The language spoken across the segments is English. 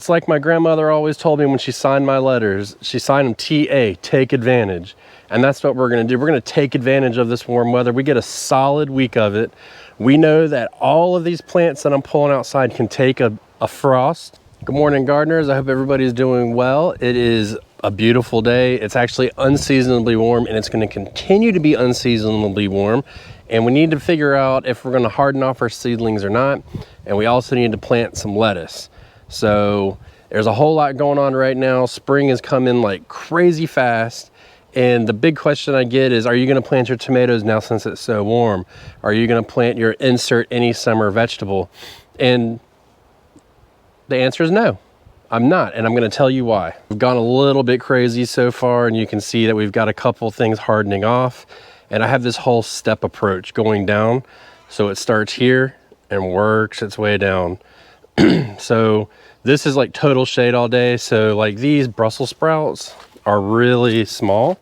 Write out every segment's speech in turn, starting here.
It's like my grandmother always told me when she signed my letters. She signed them TA, take advantage. And that's what we're gonna do. We're gonna take advantage of this warm weather. We get a solid week of it. We know that all of these plants that I'm pulling outside can take a frost. Good morning, gardeners. I hope everybody's doing well. It is a beautiful day. It's actually unseasonably warm, and it's gonna continue to be unseasonably warm. And we need to figure out if we're gonna harden off our seedlings or not. And we also need to plant some lettuce. So there's a whole lot going on right now. Spring is coming like crazy fast. And the big question I get is, are you gonna plant your tomatoes now since it's so warm? Are you gonna plant your insert any summer vegetable? And the answer is no, I'm not. And I'm gonna tell you why. We've gone a little bit crazy so far, and you can see that we've got a couple things hardening off. And I have this whole step approach going down. So it starts here and works its way down. So this is like total shade all day. So like these Brussels sprouts are really small.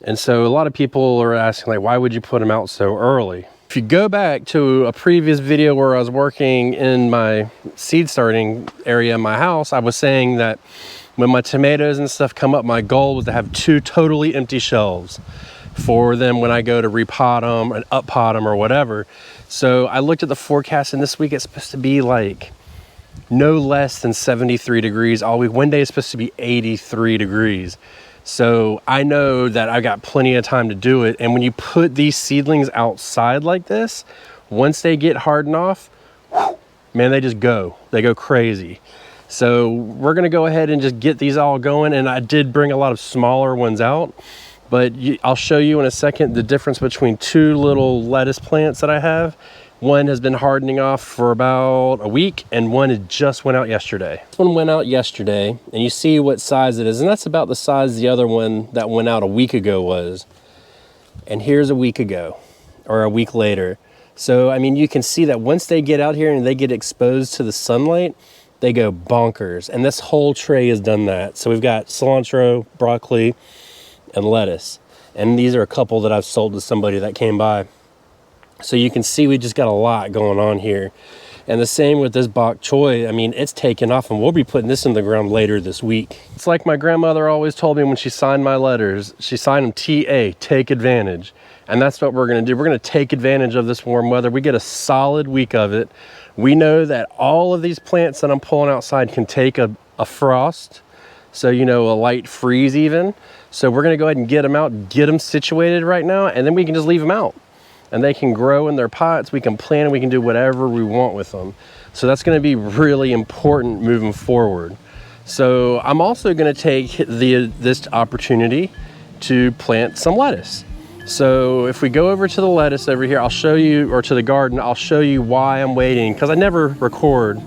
And so a lot of people are asking, like, why would you put them out so early? If you go back to a previous video where I was working in my seed starting area in my house, I was saying that when my tomatoes and stuff come up, my goal was to have 2 totally empty shelves for them when I go to repot them and up pot them or whatever. So I looked at the forecast, and this week it's supposed to be like no less than 73 degrees all week. One day it's supposed to be 83 degrees. So I know that I got plenty of time to do it. And when you put these seedlings outside like this, once they get hardened off, man, they just go. They go crazy. So we're gonna go ahead and just get these all going. And I did bring a lot of smaller ones out, but I'll show you in a second the difference between 2 little lettuce plants that I have. One has been hardening off for about a week, and one had just went out yesterday. This one went out yesterday, and you see what size it is, and that's about the size the other one that went out a week ago was. And here's a week ago, or a week later. So, I mean, you can see that once they get out here and they get exposed to the sunlight, they go bonkers. And this whole tray has done that. So we've got cilantro, broccoli, and lettuce. And these are a couple that I've sold to somebody that came by. So you can see we just got a lot going on here. And the same with this bok choy. I mean, it's taken off, and we'll be putting this in the ground later this week. It's like my grandmother always told me when she signed my letters. She signed them TA, take advantage. And that's what we're gonna do. We're gonna take advantage of this warm weather. We get a solid week of it. We know that all of these plants that I'm pulling outside can take a frost. So, you know, a light freeze even. So we're gonna go ahead and get them out, get them situated right now, and then we can just leave them out. And they can grow in their pots. We can plant and we can do whatever we want with them. So that's gonna be really important moving forward. So I'm also gonna take this opportunity to plant some lettuce. So if we go over to the lettuce over here, I'll show you, or to the garden, I'll show you why I'm waiting, because I never record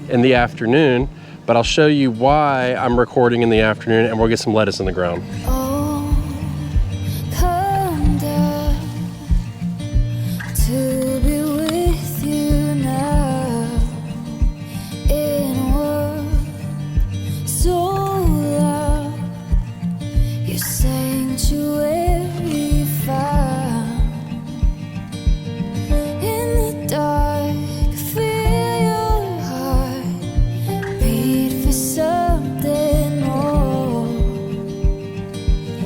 in the afternoon, but I'll show you why I'm recording in the afternoon, and we'll get some lettuce in the ground.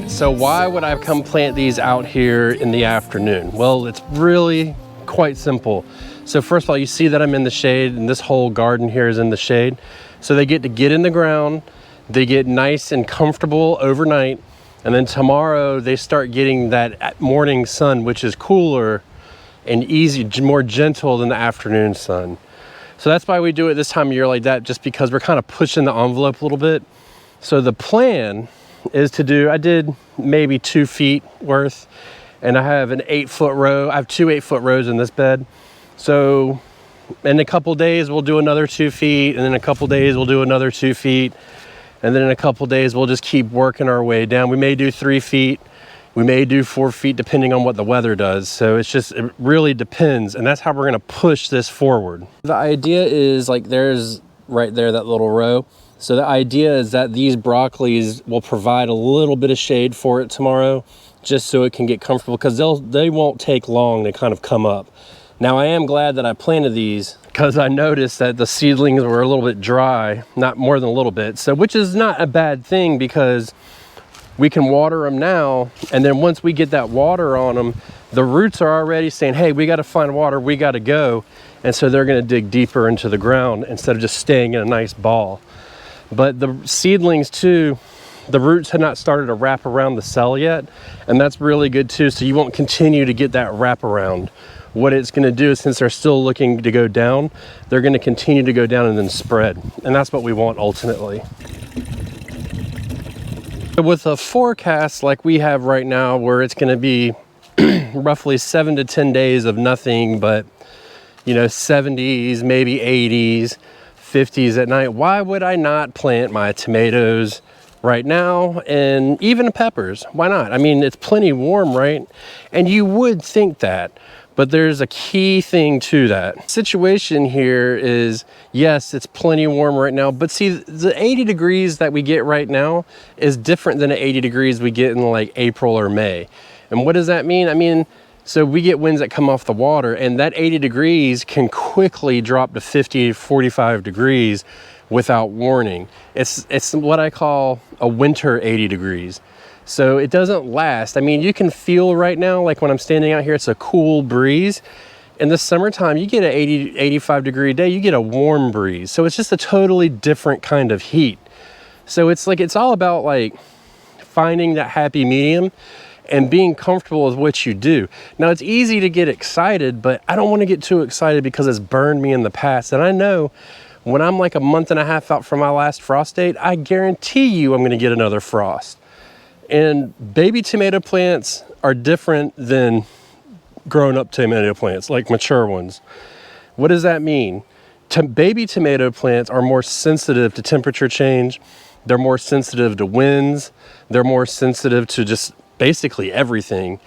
So why would I come plant these out here in the afternoon? Well, it's really quite simple. So first of all, you see that I'm in the shade, and this whole garden here is in the shade. So they get to get in the ground, they get nice and comfortable overnight, and then tomorrow they start getting that morning sun, which is cooler and easy, more gentle than the afternoon sun. So that's why we do it this time of year like that, just because we're kind of pushing the envelope a little bit. So the plan is to do, I did maybe 2 feet worth, and I have an 8-foot row. I have 2 8-foot rows in this bed. So in a couple days we'll do another 2 feet, and then a couple days we'll do another 2 feet, and then in a couple days we'll just keep working our way down. We may do 3 feet, we may do 4 feet, depending on what the weather does. So it really depends, and that's how we're gonna push this forward. The idea is, like, there's right there that little row. So the idea is that these broccolis will provide a little bit of shade for it tomorrow, just so it can get comfortable, because they won't take long to kind of come up. Now I am glad that I planted these because I noticed that the seedlings were a little bit dry, not more than a little bit. So, which is not a bad thing because we can water them now. And then once we get that water on them, the roots are already saying, hey, we got to find water, we got to go. And so they're going to dig deeper into the ground instead of just staying in a nice ball. But the seedlings too, the roots had not started to wrap around the cell yet. And that's really good too. So you won't continue to get that wrap around. What it's going to do is, since they're still looking to go down, they're going to continue to go down and then spread. And that's what we want ultimately. With a forecast like we have right now, where it's going to be roughly 7 to 10 days of nothing but, you know, 70s, maybe 80s, 50s at night, why would I not plant my tomatoes right now, and even peppers? Why not? I mean, it's plenty warm, right? And you would think that, but there's a key thing to that. Situation here is, yes, it's plenty warm right now, but see, the 80 degrees that we get right now is different than the 80 degrees we get in like April or May. And what does that mean? I mean, so we get winds that come off the water, and that 80 degrees can quickly drop to 50, 45 degrees without warning. It's what I call a winter 80 degrees. So it doesn't last. I mean, you can feel right now, like when I'm standing out here, it's a cool breeze. In the summertime, you get an 80, 85 degree day, you get a warm breeze. So it's just a totally different kind of heat. So it's like, it's all about like finding that happy medium and being comfortable with what you do. Now, it's easy to get excited, but I don't want to get too excited because it's burned me in the past. And I know when I'm like a month and a half out from my last frost date, I guarantee you I'm going to get another frost. And baby tomato plants are different than grown-up tomato plants, like mature ones. What does that mean? Baby tomato plants are more sensitive to temperature change. They're more sensitive to winds. They're more sensitive to just basically everything.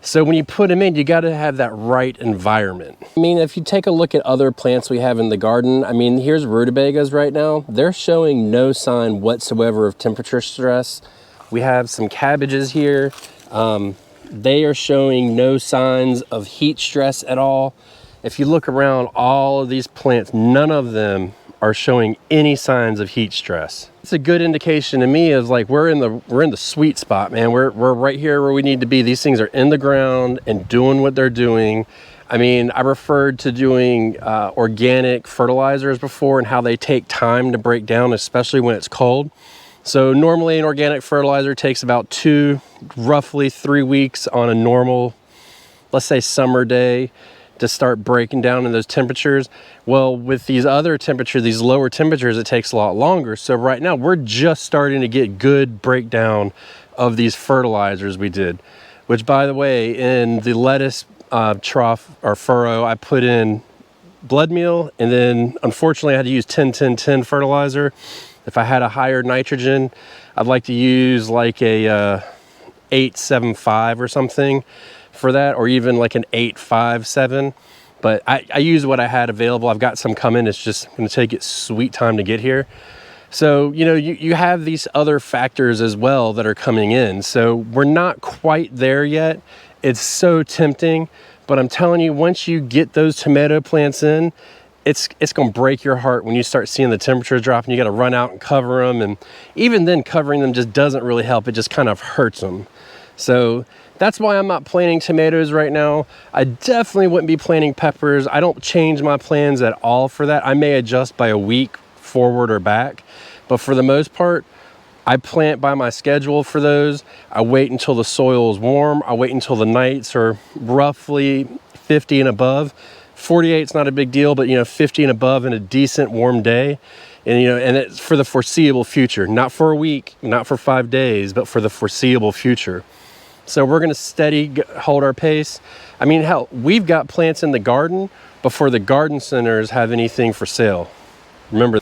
So when you put them in, you got to have that right environment. I mean, if you take a look at other plants we have in the garden, I mean, here's rutabagas right now. They're showing no sign whatsoever of temperature stress. We have some cabbages here. They are showing no signs of heat stress at all. If you look around all of these plants, none of them are showing any signs of heat stress. It's a good indication to me of like we're in the sweet spot, man. We're right here where we need to be. These things are in the ground and doing what they're doing. I mean, I referred to doing organic fertilizers before and how they take time to break down, especially when it's cold. So normally an organic fertilizer takes about roughly 3 weeks on a normal, let's say summer day, to start breaking down in those temperatures. Well, with these other temperatures, these lower temperatures, it takes a lot longer. So right now we're just starting to get good breakdown of these fertilizers we did, which by the way, in the lettuce trough or furrow, I put in blood meal, and then unfortunately I had to use 10-10-10 fertilizer. If I had a higher nitrogen, I'd like to use like a 8-7-5 or something for that, or even like an 8-5-7. But I use what I had available. I've got some coming. It's just going to take its sweet time to get here. So, you know, you have these other factors as well that are coming in. So we're not quite there yet. It's so tempting, but I'm telling you, once you get those tomato plants in, it's going to break your heart when you start seeing the temperature drop and you got to run out and cover them. And even then, covering them just doesn't really help. It just kind of hurts them. So that's why I'm not planting tomatoes right now. I definitely wouldn't be planting peppers. I don't change my plans at all for that. I may adjust by a week forward or back, but for the most part, I plant by my schedule for those. I wait until the soil is warm. I wait until the nights are roughly 50 and above. 48 is not a big deal, but you know, 50 and above in a decent warm day. And you know, and it's for the foreseeable future, not for a week, not for 5 days, but for the foreseeable future. So we're going to hold our pace. I mean, hell, we've got plants in the garden before the garden centers have anything for sale. Remember.